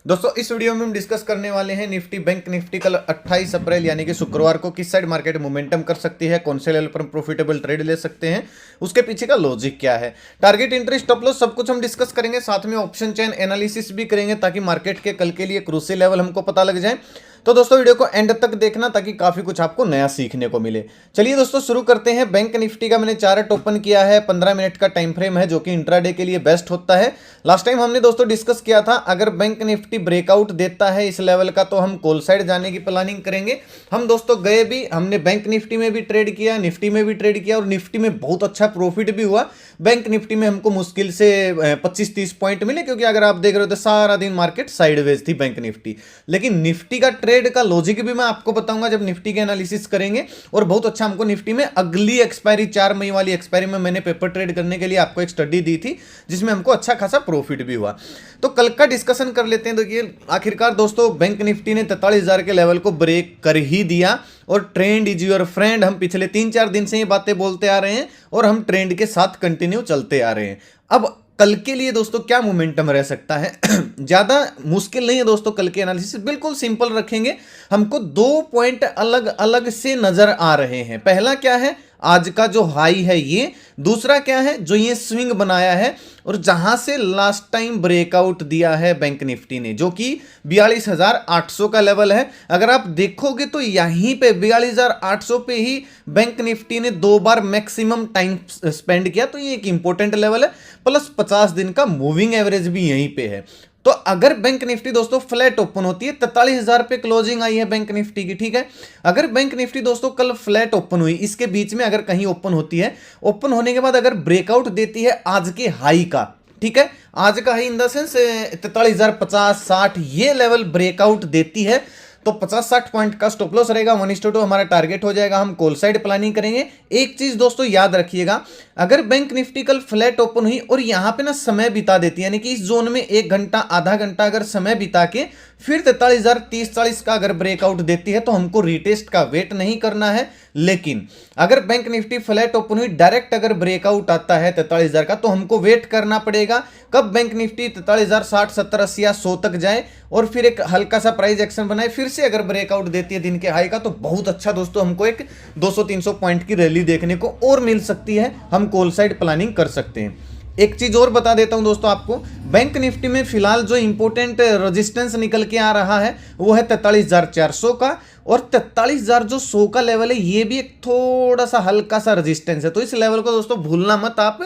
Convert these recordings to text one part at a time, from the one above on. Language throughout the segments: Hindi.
दोस्तों इस वीडियो में हम डिस्कस करने वाले हैं निफ्टी बैंक निफ्टी कल 28 अप्रैल यानी कि शुक्रवार को किस साइड मार्केट मोमेंटम कर सकती है, कौन से लेवल पर हम प्रॉफिटेबल ट्रेड ले सकते हैं, उसके पीछे का लॉजिक क्या है, टारगेट इंटरेस्ट स्टॉप लॉस सब कुछ हम डिस्कस करेंगे। साथ में ऑप्शन चेन एनालिसिस भी करेंगे ताकि मार्केट के कल के लिए क्रूशियल लेवल हमको पता लग जाए। तो दोस्तों वीडियो को एंड तक देखना ताकि काफी कुछ आपको नया सीखने को मिले। चलिए दोस्तों शुरू करते हैं। बैंक निफ्टी का मैंने चार्ट ओपन किया है, 15 मिनट का टाइम फ्रेम है जो कि इंट्राडे के लिए बेस्ट होता है। लास्ट टाइम हमने दोस्तों डिस्कस किया था अगर बैंक निफ्टी ब्रेकआउट देता है इस लेवल का तो हम कॉल साइड जाने की प्लानिंग करेंगे। हम दोस्तों गए भी, हमने बैंक निफ्टी में भी ट्रेड किया, निफ्टी में भी ट्रेड किया और निफ्टी में बहुत अच्छा प्रॉफिट भी हुआ। बैंक निफ्टी में हमको मुश्किल से 25-30 पॉइंट मिले क्योंकि अगर आप देख रहे हो तो सारा दिन मार्केट साइडवेज थी बैंक निफ्टी। लेकिन निफ्टी का ट्रेड का लॉजिक भी मैं आपको बताऊंगा जब निफ्टी के एनालिसिस करेंगे। और बहुत अच्छा हमको निफ्टी में अगली एक्सपायरी 4 मई वाली एक्सपायरी में मैंने पेपर ट्रेड करने के लिए आपको एक स्टडी दी थी जिसमें हमको अच्छा खासा प्रॉफिट भी हुआ। तो कल का डिस्कशन कर लेते हैं। देखिए आखिरकार दोस्तों बैंक निफ्टी ने 43,000 के लेवल को ब्रेक कर ही दिया और ट्रेंड इज योर फ्रेंड। हम पिछले 3-4 दिन से ये बातें बोलते आ रहे हैं और हम ट्रेंड के साथ कंटिन्यू चलते आ रहे हैं। अब कल के लिए दोस्तों क्या मोमेंटम रह सकता है ज्यादा मुश्किल नहीं है दोस्तों। कल के एनालिसिस बिल्कुल सिंपल रखेंगे। हमको 2 पॉइंट अलग अलग से नजर आ रहे हैं। पहला क्या है, आज का जो हाई है ये। दूसरा क्या है, जो ये स्विंग बनाया है और जहां से लास्ट टाइम ब्रेकआउट दिया है बैंक निफ्टी ने जो कि 42,800 का लेवल है। अगर आप देखोगे तो यहीं पे 42,800 पे ही बैंक निफ्टी ने 2 बार मैक्सिमम टाइम स्पेंड किया। तो ये एक इंपॉर्टेंट लेवल है। प्लस 50 दिन का मूविंग एवरेज भी यहीं पे है। तो अगर बैंक निफ्टी दोस्तों फ्लैट ओपन होती है, 43,000 पे क्लोजिंग आई है बैंक निफ्टी की, ठीक है। अगर बैंक निफ्टी दोस्तों कल फ्लैट ओपन हुई, इसके बीच में अगर कहीं ओपन होती है, ओपन होने के बाद अगर ब्रेकआउट देती है आज के हाई का, ठीक है, आज का हाई इन द सेंस 43,050-60 ये लेवल ब्रेकआउट देती है तो 50-60 पॉइंट का स्टॉप लॉस रहेगा। 1:2 हमारा टारगेट हो जाएगा। हम कॉल साइड प्लानिंग करेंगे। एक चीज दोस्तों याद रखिएगा, अगर बैंक निफ्टी कल फ्लैट ओपन हुई और यहां पे ना समय बिता देती है यानी कि इस जोन में 1 घंटा आधा घंटा अगर समय बिता के फिर 43,000 30-40 का अगर ब्रेकआउट देती है तो हमको रिटेस्ट का वेट नहीं करना है। लेकिन अगर बैंक निफ्टी फ्लैट ओपन हुई डायरेक्ट अगर ब्रेकआउट आता है 43,000 का तो हमको वेट करना पड़ेगा कब बैंक निफ्टी 43,060 70 80 या 100 तक जाए और फिर एक हल्का सा प्राइस एक्शन बनाए। फिर से अगर ब्रेकआउट देती है दिन के हाई का तो बहुत अच्छा दोस्तों हमको एक 200-300 पॉइंट की रैली देखने को और मिल सकती है। हम कॉल साइड प्लानिंग कर सकते हैं। एक चीज और बता देता हूं दोस्तों आपको, बैंक निफ्टी में फिलहाल जो इंपॉर्टेंट रेजिस्टेंस निकल के आ रहा है वो है 43,400 का और 43,100 का लेवल है। ये भी एक थोड़ा सा हल्का सा रेजिस्टेंस है। तो इस लेवल को दोस्तों भूलना मत। आप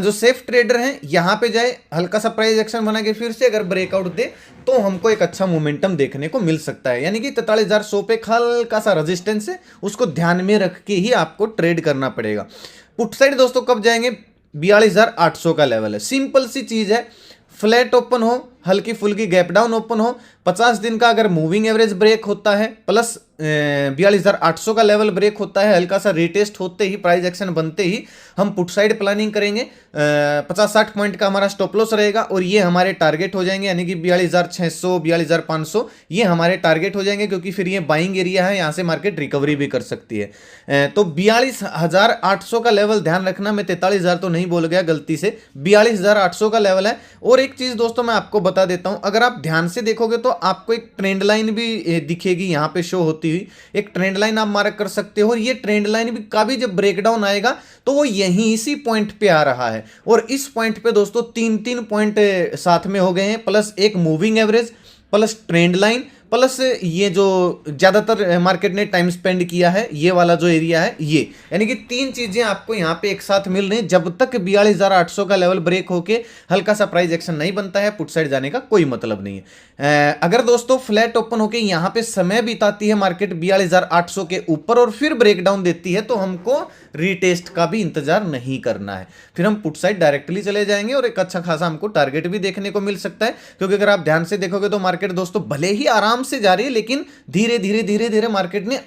जो सेफ ट्रेडर हैं यहां पे जाए, हल्का सा प्राइस एक्शन बना के फिर से अगर ब्रेकआउट दे तो हमको एक अच्छा मोमेंटम देखने को मिल सकता है। यानी कि 43,100 पे हल्का सा रेजिस्टेंस है, उसको ध्यान में रख के ही आपको ट्रेड करना पड़ेगा। पुट साइड दोस्तों कब जाएंगे, 42,800 का लेवल है। सिंपल सी चीज है, फ्लैट ओपन हो, हल्की फुल्की गैप डाउन ओपन हो, 50 दिन का अगर मूविंग एवरेज ब्रेक होता है प्लस 42,800 का लेवल ब्रेक होता है, हल्का सा रिटेस्ट होते ही प्राइस एक्शन बनते ही हम पुट साइड प्लानिंग करेंगे। 50-60 पॉइंट का हमारा स्टॉप लॉस रहेगा और ये हमारे टारगेट हो जाएंगे। यानी कि 42,600 42,500 ये हमारे टारगेट हो जाएंगे क्योंकि फिर ये बाइंग एरिया है, यहाँ से मार्केट रिकवरी भी कर सकती है। तो 42,800 का लेवल ध्यान रखना। मैं 43,000 तो नहीं बोल गया गलती से, 42,800 का लेवल है। और एक चीज दोस्तों मैं आपको बता देता हूं, अगर आप ध्यान से देखोगे तो आपको एक ट्रेंड लाइन भी दिखेगी यहां पे शो होती हुई। एक ट्रेंड लाइन आप मार्क कर सकते हो और ये ट्रेंड लाइन भी का भी जब ब्रेकडाउन आएगा तो वो यहीं इसी पॉइंट पे आ रहा है। और इस पॉइंट पे दोस्तों 3-3 पॉइंट साथ में हो गए हैं, प्लस एक moving average plus trend line plus ये जो ज्यादातर मार्केट ने टाइम स्पेंड किया है ये वाला जो एरिया है ये, यानी कि 3 चीजें आपको यहां पे एक साथ मिल रही हैं। जब तक 42,800 का लेवल ब्रेक होके हल्का सा प्राइस एक्शन नहीं बनता है पुट साइड जाने का कोई मतलब नहीं है। अगर दोस्तों फ्लैट ओपन होके यहां पे समय बिताती है मार्केट 42,800 के ऊपर और फिर ब्रेकडाउन देती है तो हमको रीटेस्ट का भी इंतजार नहीं करना है। फिर हम पुट साइड डायरेक्टली चले जाएंगे और एक अच्छा खासा हमको टारगेट भी देखने को मिल सकता है। क्योंकि अगर आप ध्यान से देखोगे तो मार्केट दोस्तों भले ही आराम से जा रही है लेकिन धीरे धीरे मार्केट ने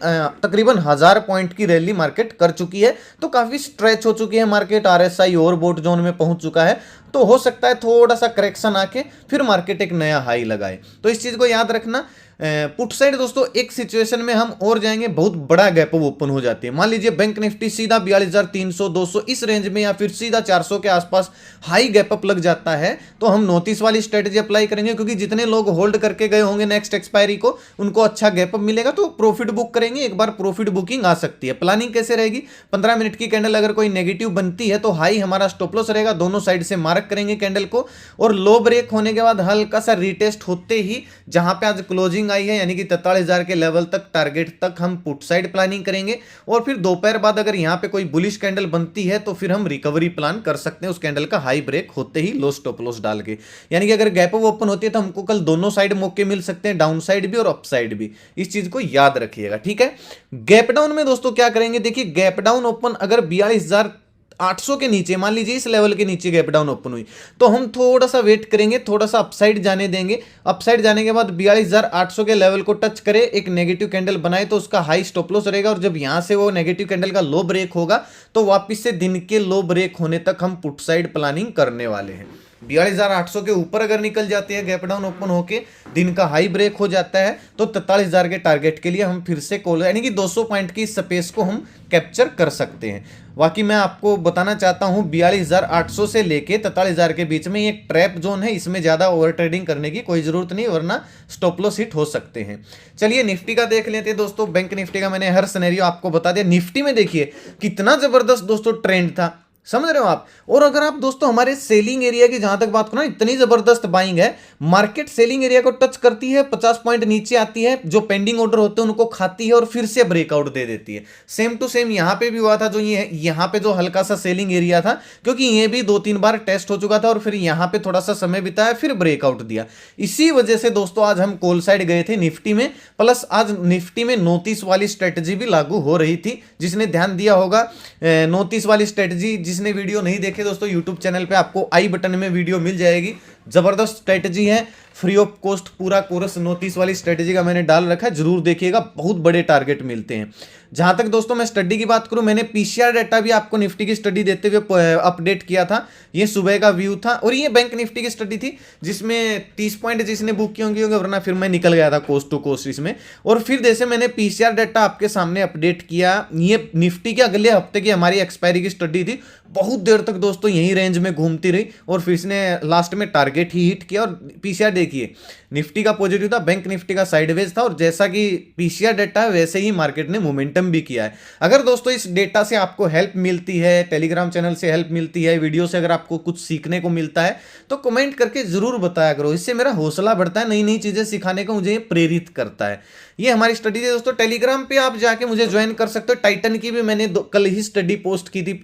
तकरीबन 1000 पॉइंट की रैली मार्केट कर चुकी है। तो काफी स्ट्रेच हो चुकी है मार्केट, आरएसआई ओवरबॉट जोन में पहुंच चुका है। तो हो सकता है थोड़ा सा करेक्शन आके फिर मार्केट एक नया हाई लगाए। तो इस चीज को याद रखना। पुट साइड दोस्तों एक सिचुएशन में हम और जाएंगे, बहुत बड़ा गैप ओपन हो जाती है। मान लीजिए बैंक निफ्टी सीधा 42,300 200 इस रेंज में या फिर सीधा 400 के आसपास हाई गैप अप लग जाता है, तो हम नोटिस वाली स्ट्रेटेजी अप्लाई करेंगे, क्योंकि जितने लोग होल्ड करके गए होंगे नेक्स्ट एक्सपायरी को उनको अच्छा गैप अप मिलेगा, तो प्रॉफिट बुक करेंगे। एक बार प्रॉफिट बुकिंग आ सकती है। प्लानिंग कैसे रहेगी, 15 मिनट की कैंडल अगर कोई नेगेटिव बनती है तो हाई हमारा स्टॉप लॉस रहेगा, दोनों साइड से मार्क करेंगे कैंडल को, और लो ब्रेक होने के बाद हल्का सा रिटेस्ट होते ही जहां पे आज क्लोजिंग आई है यानी कि 43,000 के लेवल तक टारगेट तक हम पुट साइड प्लानिंग करेंगे। और फिर दोपहर बाद अगर यहां पे कोई बुलिश कैंडल बनती है तो फिर हम रिकवरी प्लान कर सकते हैं उस कैंडल का हाई ब्रेक होते ही लो स्टॉप लॉस डाल के। यानी कि अगर गैप अप ओपन होती है तो हमको कल दोनों साइड मौके मिल सकते हैं, डाउन साइड भी और अप साइड भी। इस चीज को याद रखिएगा, ठीक है। गैप डाउन में दोस्तों क्या करेंगे, देखिए गैप डाउन ओपन अगर 42,800 के नीचे, मान लीजिए इस लेवल के नीचे गैप डाउन ओपन हुई, तो हम थोड़ा सा वेट करेंगे, थोड़ा सा अपसाइड जाने देंगे। अपसाइड जाने के बाद 42,800 के लेवल को टच करे, एक नेगेटिव कैंडल बनाए तो उसका हाई स्टॉप लॉस रहेगा, और जब यहां से वो नेगेटिव कैंडल का लो ब्रेक होगा तो वापस से दिन के लो ब्रेक होने तक हम पुट साइड प्लानिंग करने वाले हैं। 42,800 के ऊपर अगर निकल जाती है गैप डाउन ओपन होके, दिन का हाई ब्रेक हो जाता है, तो 43,000 के टारगेट के लिए हम फिर से कॉल, यानी कि 200 पॉइंट की स्पेस को हम कैप्चर कर सकते हैं। बाकी मैं आपको बताना चाहता हूं 42,800 से लेके 43,000 के बीच में एक ट्रैप जोन है, इसमें ज्यादा ओवर ट्रेडिंग करने की कोई जरूरत नहीं, वरना स्टॉप लॉस हिट हो सकते हैं। चलिए निफ्टी का देख लेते हैं दोस्तों। बैंक निफ्टी का मैंने हर सिनेरियो आपको बता दिया। निफ्टी में देखिए कितना जबरदस्त दोस्तों ट्रेंड था, समझ रहे हो आप। और अगर आप दोस्तों हमारे सेलिंग एरिया की जहां तक बात करो ना, इतनी जबरदस्त बाइंग है, मार्केट सेलिंग एरिया को टच करती है, 50 पॉइंट नीचे आती है, जो पेंडिंग ऑर्डर होते हैं उनको खाती है और फिर से ब्रेकआउट दे देती है। सेम टू सेम यहां पे भी हुआ था, जो ये यहां पे जो हल्का सा सेलिंग एरिया था, क्योंकि ये भी 2-3 बार टेस्ट हो चुका था और फिर यहां पे थोड़ा सा समय बिताया फिर ब्रेकआउट दिया। इसी वजह से दोस्तों आज हम कॉल साइड गए थे निफ्टी में, प्लस आज निफ्टी में नोटिस वाली स्ट्रेटेजी भी लागू हो रही थी। जिसने ध्यान दिया होगा नोटिस वाली स्ट्रेटेजी, जिसने वीडियो नहीं देखे दोस्तों यूट्यूब चैनल पे आपको आई बटन में वीडियो मिल जाएगी। जबरदस्त स्ट्रेटेजी है, फ्री ऑफ कॉस्ट पूरा कोर्स नोटिस वाली स्ट्रेटेजी का मैंने डाल रखा है, जरूर देखिएगा, बहुत बड़े टारगेट मिलते हैं। जहां तक दोस्तों मैं स्टडी की बात करूं, मैंने पीसीआर डाटा भी आपको निफ्टी की स्टडी देते हुए अपडेट किया था। ये सुबह का व्यू था, और ये बैंक निफ्टी की स्टडी थी जिसमें 30 पॉइंट जिसने बुक किए होंगे, वरना फिर मैं निकल गया था कोस्ट टू कोस्ट इसमें। और फिर जैसे मैंने पीसीआर डाटा आपके सामने अपडेट किया, ये निफ्टी के अगले हफ्ते की हमारी एक्सपायरी की स्टडी थी, बहुत देर तक दोस्तों यही रेंज में घूमती रही और फिर इसने लास्ट में टारगेट ही हिट किया। और पीसीआर देखिए निफ्टी का पॉजिटिव था, बैंक निफ्टी का साइडवेज था, और जैसा कि पीसीआर डेटा है वैसे ही मार्केट ने मोमेंटम भी किया है। अगर दोस्तों इस डेटा से आपको हेल्प मिलती है, टेलीग्राम चैनल से हेल्प मिलती है, वीडियो से अगर आपको कुछ सीखने को मिलता है, तो कमेंट करके जरूर बताया करो, इससे मेरा हौसला बढ़ता है, नई नई चीजें सिखाने को मुझे प्रेरित करता है। ये हमारी स्टडी है दोस्तों। टेलीग्राम पे आप जाके मुझे ज्वाइन कर सकते हो। टाइटन की भी मैंने कल ही स्टडी पोस्ट की थी,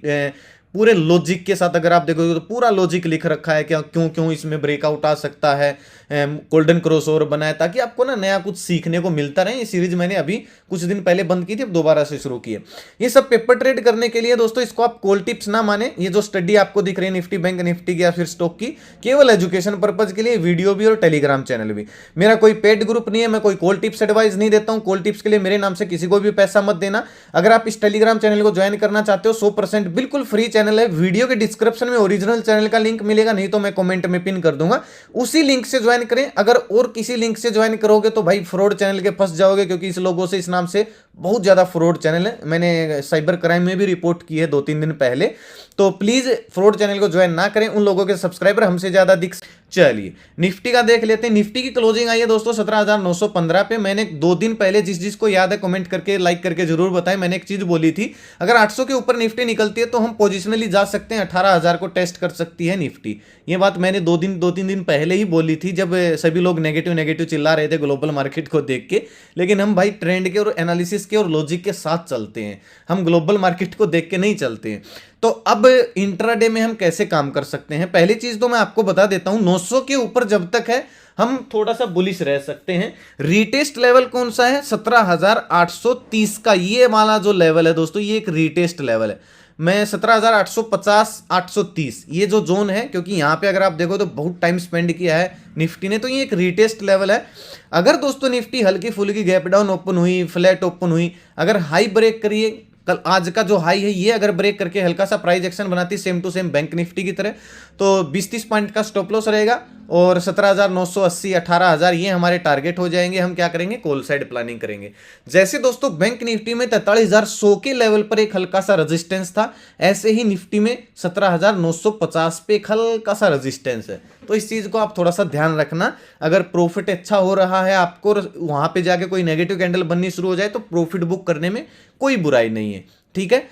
पूरे लॉजिक के साथ। अगर आप देखोगे तो पूरा लॉजिक लिख रखा है, क्या क्यों क्यों इसमें ब्रेकआउट आ सकता है, गोल्डन क्रॉसओवर बनाया, ताकि आपको ना नया कुछ सीखने को मिलता रहे। ये सीरीज मैंने अभी कुछ दिन पहले बंद की थी, अब दोबारा से शुरू की है। ये सब पेपर ट्रेड करने के लिए दोस्तों, इसको आप कॉल टिप्स ना माने। ये जो स्टडी आपको दिख रही है निफ्टी, बैंक निफ्टी की या फिर स्टॉक की, केवल एजुकेशन पर्पज के लिए, वीडियो भी और टेलीग्राम चैनल भी। मेरा कोई पेड ग्रुप नहीं है, मैं कोई कॉल टिप्स एडवाइस नहीं देता हूं। कॉल टिप्स के लिए मेरे नाम से किसी को भी पैसा मत देना। अगर आप इस टेलीग्राम चैनल को ज्वाइन करना चाहते हो, 100% बिल्कुल फ्री चैनल है। वीडियो के डिस्क्रिप्शन में ओरिजिनल चैनल का लिंक मिलेगा, नहीं तो मैं कमेंट में पिन कर दूंगा, उसी लिंक से ज्वाइन करें। अगर और किसी लिंक से ज्वाइन करोगे तो भाई फ्रॉड चैनल के फंस जाओगे, क्योंकि इस लोगों से, इस नाम से बहुत ज्यादा फ्रॉड चैनल है। मैंने साइबर क्राइम में भी रिपोर्ट की है 2-3 दिन पहले। तो प्लीज फ्रॉड चैनल को ज्वाइन ना करें, उन लोगों के सब्सक्राइबर हमसे ज्यादा दिख। चलिए निफ्टी का देख लेते हैं। निफ्टी की क्लोजिंग आई है दोस्तों 17,915 पे। मैंने 2 दिन पहले, जिसको याद है कमेंट करके लाइक करके जरूर बताएं, मैंने एक चीज बोली थी, अगर 800 के ऊपर निफ्टी निकलती है तो हम पोजिशनली जा सकते हैं, 18,000 को टेस्ट कर सकती है निफ्टी। ये बात मैंने 2-3 दिन पहले ही बोली थी, जब सभी लोग नेगेटिव चिल्ला रहे थे ग्लोबल मार्केट को देख के। लेकिन हम भाई ट्रेंड के और एनालिसिस के और लॉजिक के साथ चलते हैं, हम ग्लोबल मार्केट को देख के नहीं चलते हैं। तो अब इंट्राडे में हम कैसे काम कर सकते हैं, पहली चीज तो मैं आपको बता देता हूं, 900 के ऊपर जब तक है हम थोड़ा सा बुलिश रह सकते हैं। रीटेस्ट लेवल कौन सा है, 17,830 का ये वाला जो लेवल है दोस्तों, ये एक रीटेस्ट लेवल है। मैं 17,850 830 ये जो जोन है, क्योंकि यहां पे अगर आप देखो तो बहुत टाइम स्पेंड किया है निफ्टी ने, तो ये एक रीटेस्ट लेवल है। अगर दोस्तों निफ्टी हल्की फुल्की गैप डाउन ओपन हुई, फ्लैट ओपन हुई, अगर हाई ब्रेक करिए कल आज का जो हाई है ये अगर ब्रेक करके हल्का सा प्राइस एक्शन बनाती है same to same bank Nifty की तरह, तो 20-30 पॉइंट का स्टॉप लॉस रहेगा और 17,980 18,000 ये हमारे टारगेट हो जाएंगे। हम क्या करेंगे, कॉल साइड प्लानिंग करेंगे। जैसे दोस्तों बैंक निफ्टी में 43,100 के लेवल पर एक हल्का सा रेजिस्टेंस था, ऐसे ही निफ्टी में 17,950 पे एक हल्का सा रेजिस्टेंस है। तो इस चीज को आप थोड़ा सा ध्यान रखना। अगर प्रॉफिट अच्छा हो रहा है आपको, वहां पे जाके कोई नेगेटिव कैंडल बननी शुरू हो जाए तो प्रॉफिट बुक करने में कोई बुराई नहीं है, ठीक है।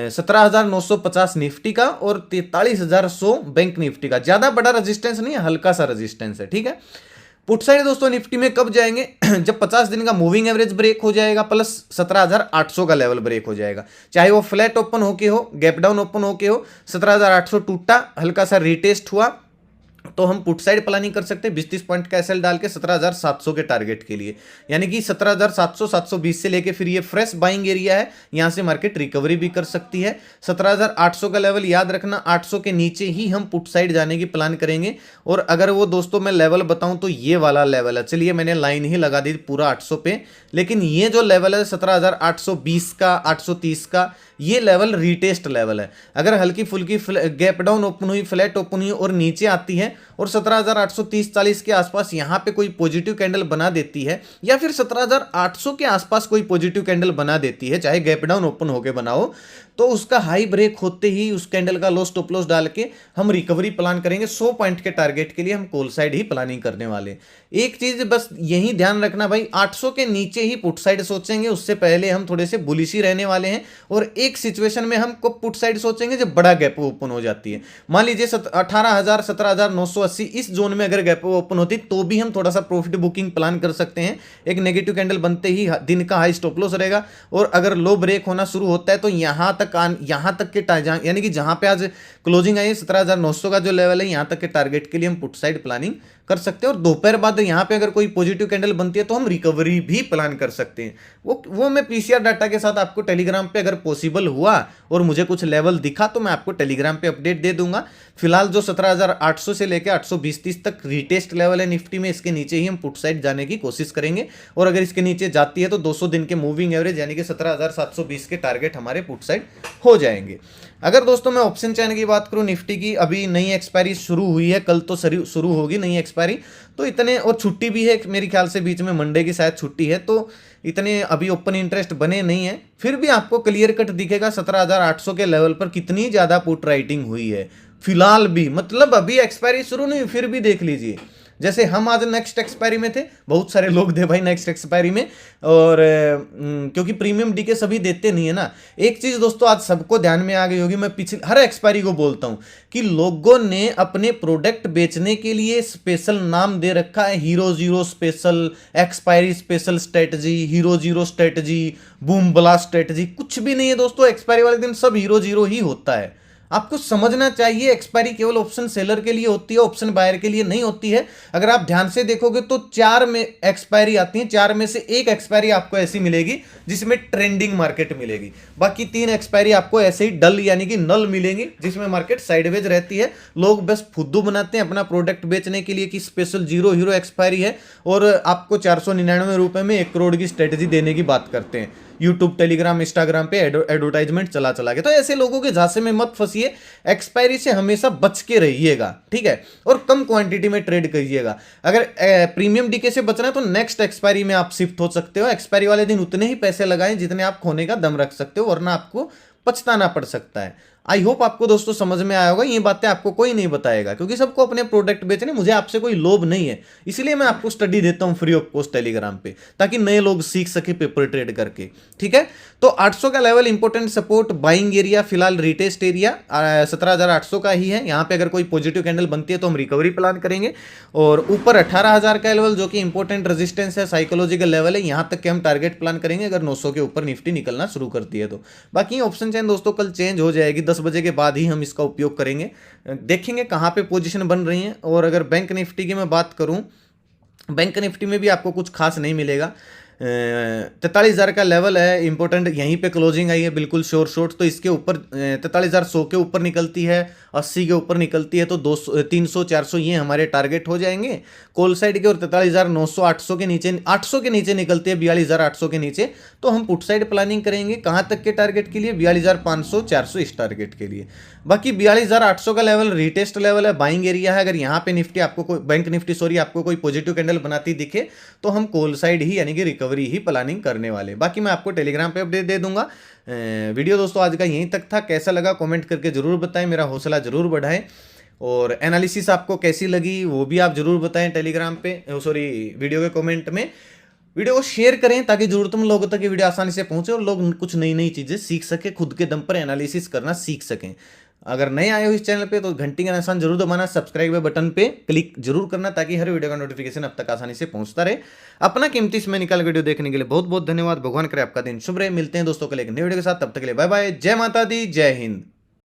17,950 निफ्टी का और 43,100 बैंक निफ्टी का, ज्यादा बड़ा रेजिस्टेंस नहीं है, हल्का सा रेजिस्टेंस है, ठीक है। पुट साइड दोस्तों निफ्टी में कब जाएंगे, जब 50 दिन का मूविंग एवरेज ब्रेक हो जाएगा प्लस 17,800 का लेवल ब्रेक हो जाएगा। चाहे वो फ्लैट ओपन होके हो, गैप डाउन ओपन होके हो, 17,800 टूटा, हल्का सा रिटेस्ट हुआ तो हम पुट साइड प्लानिंग कर सकते हैं 20-30 पॉइंट का एसएल डाल के 17,700 के टारगेट के लिए। यानी कि 17,700 720 से लेके फिर ये फ्रेश बाइंग एरिया है, यहां से मार्केट रिकवरी भी कर सकती है। 17,800 का लेवल याद रखना, 800 के नीचे ही हम पुट साइड जाने की प्लान करेंगे। और अगर वो दोस्तों मैं लेवल बताऊं तो ये वाला लेवल है, चलिए मैंने लाइन ही लगा दी पूरा 800 पे, लेकिन ये जो लेवल है 17,820 का 830 का, ये लेवल रीटेस्ट लेवल है। अगर हल्की फुल्की गैप डाउन ओपन हुई, फ्लैट ओपन हुई और नीचे आती है और 17,830-40 के आसपास यहां पे कोई पॉजिटिव कैंडल बना देती है, या फिर 17,800 के आसपास कोई पॉजिटिव कैंडल बना देती है, चाहे गैप डाउन ओपन होके बनाओ, तो उसका हाई ब्रेक होते ही उस कैंडल का लो स्टॉप लॉस डाल के हम रिकवरी प्लान करेंगे। 100 पॉइंट के टारगेट के लिए हम कॉल साइड ही प्लानिंग करने वाले। एक चीज बस यही ध्यान रखना भाई, 800 के नीचे ही पुट साइड सोचेंगे, उससे पहले हम थोड़े से बुलिश ही रहने वाले हैं। और एक सिचुएशन में हम को पुट साइड सोचेंगे जब बड़ा गैप ओपन हो जाती है। मान लीजिए 18,000 17,980 इस जोन में अगर गैप ओपन होती तो भी हम थोड़ा सा प्रॉफिट बुकिंग प्लान कर सकते हैं। एक नेगेटिव कैंडल बनते ही दिन का हाई स्टॉप लॉस रहेगा, और अगर लो ब्रेक होना शुरू होता है तो यहां तक के यानी कि जहां पे आज क्लोजिंग आई है 17,900 का जो लेवल है, यहां तक के टारगेट के लिए हम पुट साइड प्लानिंग कर सकते हैं। और दोपहर बाद यहां पे अगर कोई पॉजिटिव कैंडल बनती है तो हम रिकवरी भी प्लान कर सकते हैं। वो मैं पीसीआर डाटा के साथ आपको टेलीग्राम पे अगर पॉसिबल हुआ और मुझे कुछ लेवल दिखा तो मैं आपको टेलीग्राम पे अपडेट दे दूंगा। फिलहाल जो 17,800 से लेकर 820-30 तक रीटेस्ट लेवल है निफ्टी में, इसके नीचे ही हम पुट साइड जाने की कोशिश करेंगे। और अगर इसके नीचे जाती है तो 200 दिन के मूविंग एवरेज यानी कि 17,720 के टारगेट हमारे पुट साइड हो जाएंगे। अगर दोस्तों मैं ऑप्शन चैन की बात करूं, निफ्टी की अभी नई एक्सपायरी शुरू हुई है, कल तो शुरू होगी नई एक्सपायरी, तो इतने, और छुट्टी भी है मेरे ख्याल से बीच में, मंडे की शायद छुट्टी है, तो इतने अभी ओपन इंटरेस्ट बने नहीं है। फिर भी आपको क्लियर कट दिखेगा 17,800 के लेवल पर कितनी ज्यादा पुट राइटिंग हुई है फिलहाल भी, मतलब अभी एक्सपायरी शुरू नहीं, फिर भी देख लीजिए। जैसे हम आज नेक्स्ट एक्सपायरी में थे, बहुत सारे लोग थे भाई नेक्स्ट एक्सपायरी में, और क्योंकि प्रीमियम डीके सभी देते नहीं है ना। एक चीज दोस्तों आज सबको ध्यान में आ गई होगी, मैं पिछले हर एक्सपायरी को बोलता हूं कि लोगों ने अपने प्रोडक्ट बेचने के लिए स्पेशल नाम दे रखा है, hero zero special, expiry special strategy, hero zero strategy, boom blast strategy. कुछ भी नहीं है दोस्तों, एक्सपायरी वाले दिन सब हीरो जीरो ही होता है। आपको समझना चाहिए एक्सपायरी केवल ऑप्शन सेलर के लिए होती है, ऑप्शन बायर के लिए नहीं होती है। अगर आप ध्यान से देखोगे तो 4 में एक्सपायरी आती है, 4 में से एक एक्सपायरी आपको ऐसी मिलेगी जिसमें ट्रेंडिंग मार्केट मिलेगी, बाकी 3 एक्सपायरी आपको ऐसे ही डल यानी कि नल मिलेंगी जिसमें मार्केट साइडवेज रहती है। लोग बस फुद्दू बनाते हैं अपना प्रोडक्ट बेचने के लिए कि स्पेशल जीरो हीरो एक्सपायरी है, और आपको 499 रुपए में 1 करोड़ की स्ट्रेटजी देने की बात करते हैं यूट्यूब, टेलीग्राम, इंस्टाग्राम पे एडवर्टाइजमेंट चला के। तो ऐसे लोगों के झांसे में मत फंसिए, एक्सपायरी से हमेशा बच के रहिएगा, ठीक है, और कम क्वांटिटी में ट्रेड करिएगा। अगर प्रीमियम डीके से बचना है तो नेक्स्ट एक्सपायरी में आप शिफ्ट हो सकते हो। एक्सपायरी वाले दिन उतने ही पैसे लगाएं जितने आप खोने का दम रख सकते हो, वरना आपको पछताना पड़ सकता है। आई होप आपको दोस्तों समझ में आया होगा। ये बातें आपको कोई नहीं बताएगा क्योंकि सबको अपने प्रोडक्ट बेचने, मुझे आपसे कोई लोभ नहीं है, इसलिए मैं आपको स्टडी देता हूं फ्री ऑफ कॉस्ट टेलीग्राम पे, ताकि नए लोग सीख सके पेपर ट्रेड करके, ठीक है। तो 800 का level important support buying area, फिलहाल रिटेस्ट एरिया 17,800 का ही है। यहां पे अगर कोई पॉजिटिव कैंडल बनती है तो हम रिकवरी प्लान करेंगे। और ऊपर 18,000 का लेवल जो कि इंपॉर्टेंट रेजिस्टेंस है, साइकोलॉजिकल लेवल है, यहां तक के हम टारगेट प्लान करेंगे अगर 900 के ऊपर निफ्टी निकलना शुरू करती है तो। बाकी ऑप्शन चेन दोस्तों कल चेंज हो जाएगी, 10 बजे के बाद ही हम इसका उपयोग करेंगे, देखेंगे कहां पे पोजीशन बन रही है। और अगर बैंक निफ्टी की मैं बात करूं, बैंक निफ्टी में भी आपको कुछ खास नहीं मिलेगा। 43,000 का लेवल है इंपॉर्टेंट, यहीं पे क्लोजिंग आई है बिल्कुल श्योर शॉट, तो इसके ऊपर 43,100 के ऊपर निकलती है, 80 के ऊपर निकलती है तो 200 300 400 ये हमारे टारगेट हो जाएंगे कॉल साइड के। और 43,900 800 के नीचे, 800 के नीचे निकलती है 42,800 के नीचे, तो हम पुट साइड प्लानिंग करेंगे कहाँ तक के टारगेट के लिए, 42,500 400 इस टारगेट के लिए। बाकी 42,800 का लेवल रीटेस्ट लेवल है, बाइंग एरिया है। अगर यहाँ पे निफ्टी आपको कोई बैंक निफ्टी सॉरी आपको कोई पॉजिटिव कैंडल बनाती दिखे तो हम कॉल साइड ही यानी कि रिकवरी ही प्लानिंग करने वाले। बाकी मैं आपको टेलीग्राम पे अपडेट दे दूंगा। वीडियो दोस्तों आज का यहीं तक था, कैसा लगा कमेंट करके जरूर बताएं, मेरा हौसला जरूर बढ़ाएं। और एनालिसिस आपको कैसी लगी वो भी आप जरूर बताएं टेलीग्राम पे सॉरी वीडियो के कमेंट में। वीडियो को शेयर करें ताकि जरूरतमंद लोगों तक ये वीडियो आसानी से पहुंचे और लोग कुछ नई नई चीजें सीख सके, खुद के दम पर एनालिसिस करना सीख सकें। अगर नए आए हो इस चैनल पे तो घंटी का निशान जरूर दबाना, सब्सक्राइब बटन पे क्लिक जरूर करना ताकि हर वीडियो का नोटिफिकेशन अब तक आसानी से पहुंचता रहे। अपना कीमती समय निकाल वीडियो देखने के लिए बहुत बहुत धन्यवाद। भगवान करे आपका दिन शुभ रहे। मिलते हैं दोस्तों कल एक नई वीडियो के साथ, तब तक के लिए बाय बाय। जय माता दी, जय हिंद।